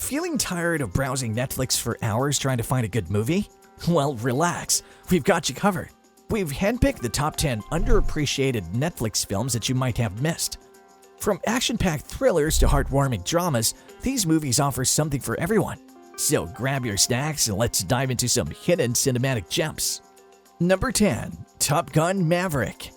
Feeling tired of browsing Netflix for hours trying to find a good movie? Well, relax. We've got you covered. We've handpicked the top 10 underappreciated Netflix films that you might have missed. From action-packed thrillers to heartwarming dramas, these movies offer something for everyone. So grab your snacks and let's dive into some hidden cinematic gems. Number 10. Top Gun: Maverick.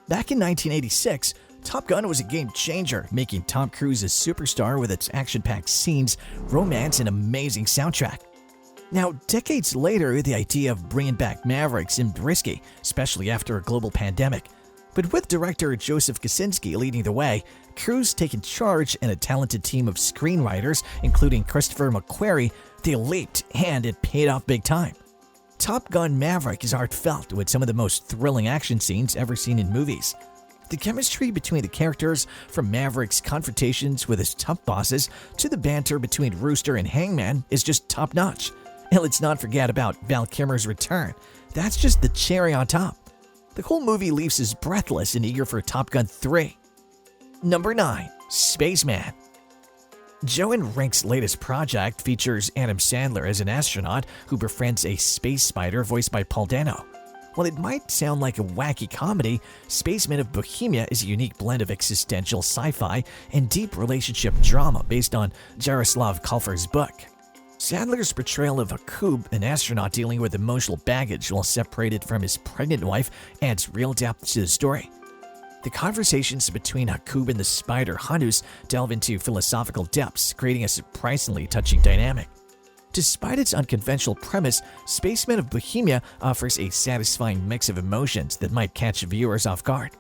Back in 1986, Top Gun was a game-changer, making Tom Cruise a superstar with its action-packed scenes, romance, and amazing soundtrack. Now, decades later, the idea of bringing back Maverick seemed risky, especially after a global pandemic. But with director Joseph Kosinski leading the way, Cruise taking charge, and a talented team of screenwriters, including Christopher McQuarrie, they leaped, and it paid off big time. Top Gun: Maverick is heartfelt with some of the most thrilling action scenes ever seen in movies. The chemistry between the characters, from Maverick's confrontations with his tough bosses to the banter between Rooster and Hangman, is just top-notch. And let's not forget about Val Kilmer's return. That's just the cherry on top. The whole movie leaves us breathless and eager for Top Gun 3. Number 9. Spaceman. Joe and Rink's latest project features Adam Sandler as an astronaut who befriends a space spider voiced by Paul Dano. While it might sound like a wacky comedy, Spaceman of Bohemia is a unique blend of existential sci-fi and deep relationship drama based on Jaroslav Kalfar's book. Sandler's portrayal of Hakub, an astronaut dealing with emotional baggage while separated from his pregnant wife, adds real depth to the story. The conversations between Hakub and the spider Hanus delve into philosophical depths, creating a surprisingly touching dynamic. Despite its unconventional premise, Spaceman of Bohemia offers a satisfying mix of emotions that might catch viewers off guard.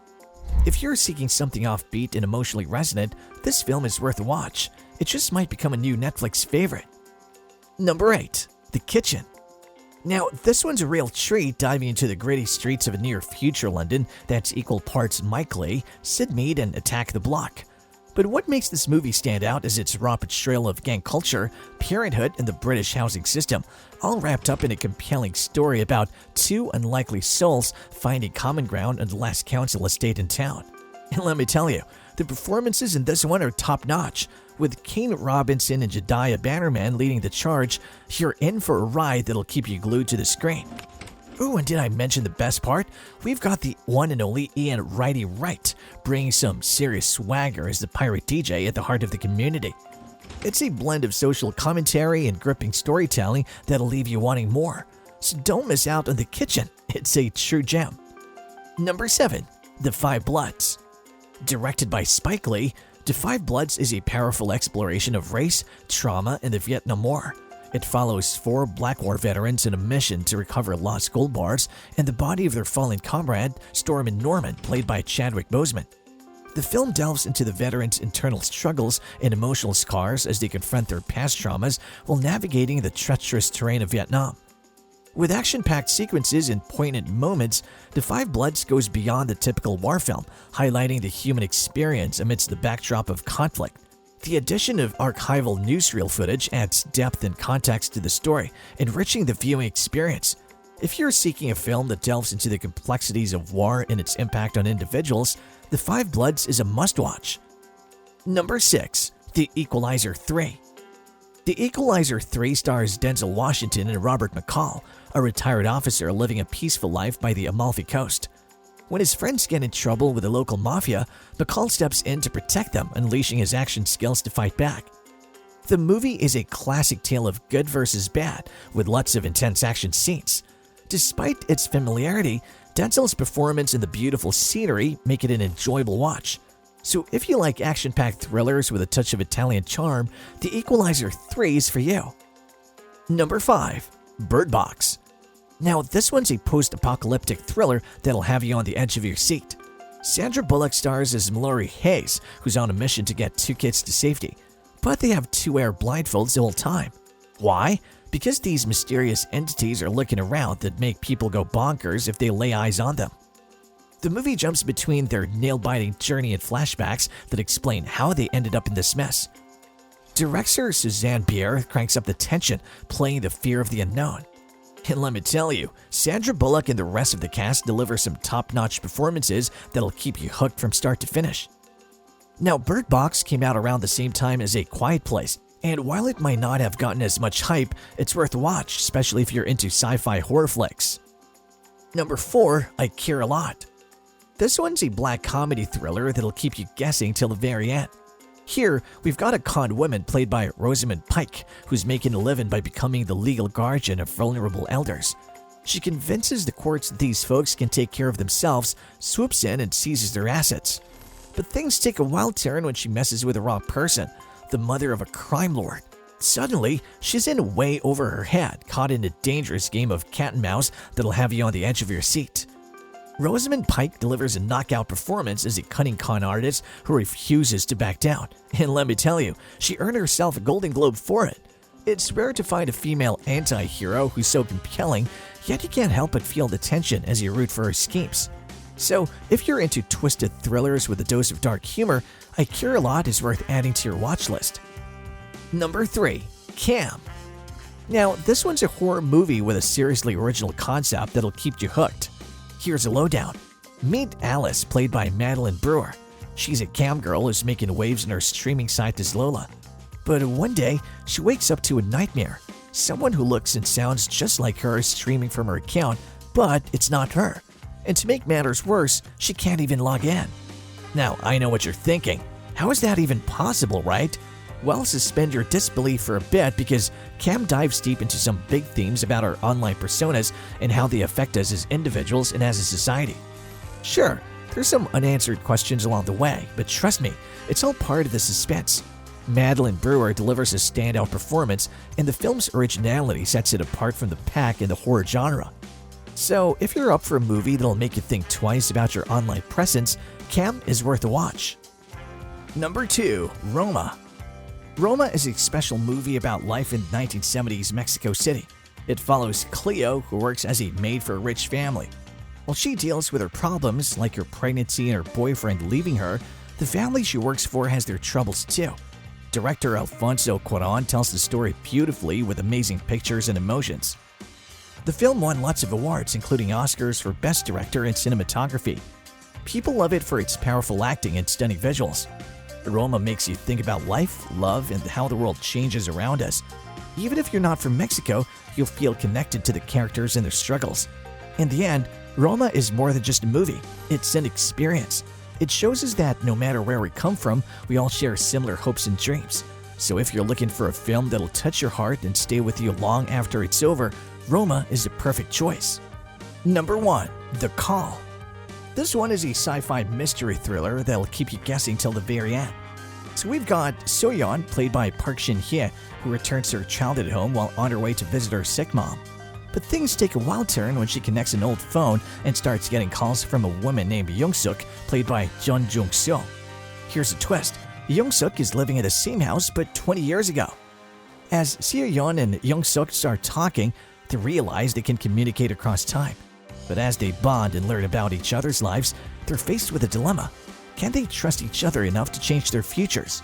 If you're seeking something offbeat and emotionally resonant, this film is worth a watch. It just might become a new Netflix favorite. Number 8. The Kitchen. Now, this one's a real treat, diving into the gritty streets of a near-future London that's equal parts Mike Leigh, Sid Mead, and Attack the Block. But what makes this movie stand out is its raw portrayal of gang culture, parenthood, and the British housing system, all wrapped up in a compelling story about two unlikely souls finding common ground on the last council estate in town. And let me tell you, the performances in this one are top-notch. With Kane Robinson and Jediah Bannerman leading the charge, you're in for a ride that'll keep you glued to the screen. Ooh, and did I mention the best part? We've got the one and only Ian Righty Wright, bringing some serious swagger as the pirate DJ at the heart of the community. It's a blend of social commentary and gripping storytelling that'll leave you wanting more. So don't miss out on The Kitchen. It's a true gem. Number 7. The Five Bloods. Directed by Spike Lee, The Five Bloods is a powerful exploration of race, trauma, and the Vietnam War. It follows 4 Black War veterans in a mission to recover lost gold bars and the body of their fallen comrade, Stormin Norman, played by Chadwick Boseman. The film delves into the veterans' internal struggles and emotional scars as they confront their past traumas while navigating the treacherous terrain of Vietnam. With action-packed sequences and poignant moments, The Five Bloods goes beyond the typical war film, highlighting the human experience amidst the backdrop of conflict. The addition of archival newsreel footage adds depth and context to the story, enriching the viewing experience. If you're seeking a film that delves into the complexities of war and its impact on individuals, The Five Bloods is a must-watch. Number 6. The Equalizer 3. The Equalizer 3 stars Denzel Washington and Robert McCall, a retired officer living a peaceful life by the Amalfi Coast. When his friends get in trouble with the local mafia, McCall steps in to protect them, unleashing his action skills to fight back. The movie is a classic tale of good versus bad, with lots of intense action scenes. Despite its familiarity, Denzel's performance and the beautiful scenery make it an enjoyable watch. So if you like action-packed thrillers with a touch of Italian charm, The Equalizer 3 is for you. Number 5. Bird Box. Now, this one's a post-apocalyptic thriller that'll have you on the edge of your seat. Sandra Bullock stars as Mallory Hayes, who's on a mission to get 2 kids to safety, but they have to wear blindfolds the whole time. Why? Because these mysterious entities are looking around that make people go bonkers if they lay eyes on them. The movie jumps between their nail-biting journey and flashbacks that explain how they ended up in this mess. Director Suzanne Bier cranks up the tension, playing the fear of the unknown. And let me tell you, Sandra Bullock and the rest of the cast deliver some top-notch performances that'll keep you hooked from start to finish. Now, Bird Box came out around the same time as A Quiet Place, And while it might not have gotten as much hype, it's worth a watch, especially if you're into sci-fi horror flicks. Number 4, I Care a Lot. This one's a black comedy thriller that'll keep you guessing till the very end. Here, we've got a con woman played by Rosamund Pike, who's making a living by becoming the legal guardian of vulnerable elders. She convinces the courts that these folks can take care of themselves, swoops in and seizes their assets. But things take a wild turn when she messes with the wrong person, the mother of a crime lord. Suddenly, she's in way over her head, caught in a dangerous game of cat and mouse that'll have you on the edge of your seat. Rosamund Pike delivers a knockout performance as a cunning con artist who refuses to back down. And let me tell you, she earned herself a Golden Globe for it. It's rare to find a female anti-hero who's so compelling, yet you can't help but feel the tension as you root for her schemes. So, if you're into twisted thrillers with a dose of dark humor, I Care a Lot is worth adding to your watch list. Number 3, Cam. Now, this one's a horror movie with a seriously original concept that'll keep you hooked. Here's a lowdown. Meet Alice, played by Madeline Brewer. She's a cam girl who's making waves in her streaming site as Lola. But one day, she wakes up to a nightmare. Someone who looks and sounds just like her is streaming from her account, but it's not her. And to make matters worse, she can't even log in. Now, I know what you're thinking. How is that even possible, right? Well, suspend your disbelief for a bit because Cam dives deep into some big themes about our online personas and how they affect us as individuals and as a society. Sure, there's some unanswered questions along the way, but trust me, it's all part of the suspense. Madeline Brewer delivers a standout performance, and the film's originality sets it apart from the pack in the horror genre. So, if you're up for a movie that'll make you think twice about your online presence, Cam is worth a watch. Number 2, Roma. Roma is a special movie about life in 1970s Mexico City. It follows Cleo, who works as a maid for a rich family. While she deals with her problems, like her pregnancy and her boyfriend leaving her, the family she works for has their troubles too. Director Alfonso Cuarón tells the story beautifully with amazing pictures and emotions. The film won lots of awards, including Oscars for Best Director and Cinematography. People love it for its powerful acting and stunning visuals. Roma makes you think about life, love, and how the world changes around us. Even if you're not from Mexico, you'll feel connected to the characters and their struggles. In the end, Roma is more than just a movie. It's an experience. It shows us that no matter where we come from, we all share similar hopes and dreams. So if you're looking for a film that'll touch your heart and stay with you long after it's over, Roma is the perfect choice. Number 1, The Call. This one is a sci-fi mystery thriller that'll keep you guessing till the very end. So we've got Soyeon, played by Park Shin-hye, who returns to her childhood home while on her way to visit her sick mom. But things take a wild turn when she connects an old phone and starts getting calls from a woman named Young-suk, played by Jeon Jung-seo. Here's a twist. Young-suk is living in the same house but 20 years ago. As Soyeon and Young-suk start talking, they realize they can communicate across time. But as they bond and learn about each other's lives, they're faced with a dilemma. Can they trust each other enough to change their futures?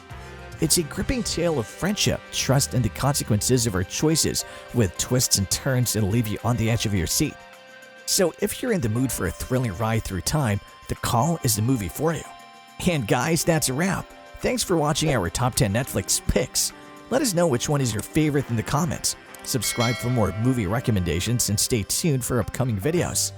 It's a gripping tale of friendship, trust, and the consequences of our choices, with twists and turns that'll leave you on the edge of your seat. So if you're in the mood for a thrilling ride through time, The Call is the movie for you. And guys, that's a wrap. Thanks for watching our top 10 Netflix picks. Let us know which one is your favorite in the comments. Subscribe for more movie recommendations and stay tuned for upcoming videos.